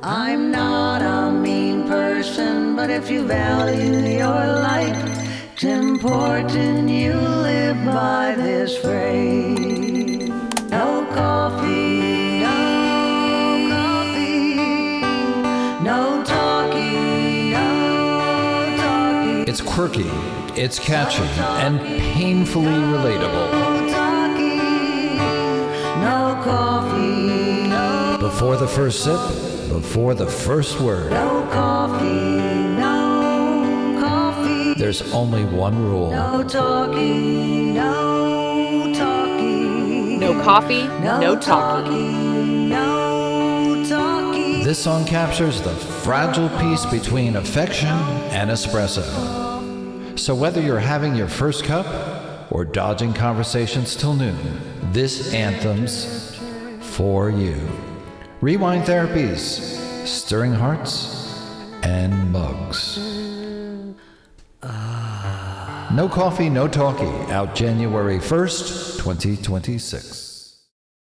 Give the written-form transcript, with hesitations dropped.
I'm not a mean person, but if you value your life, it's important you live by this phrase. No coffee, no coffee, no talkie, no talkie. It's quirky, it's catchy, and painfully relatable. No talkie, no coffee, no. Before the first sip, before the first word, No coffee, no coffee. there's only one rule. No talkie, no talkie. No coffee, no talkie. No talkie. This song captures the fragile piece between affection and espresso. So whether you're having your first cup or dodging conversations till noon, this anthem's for you. Rewind therapies, stirring hearts, and mugs. No Coffee, No Talkie, out January 1st, 2026.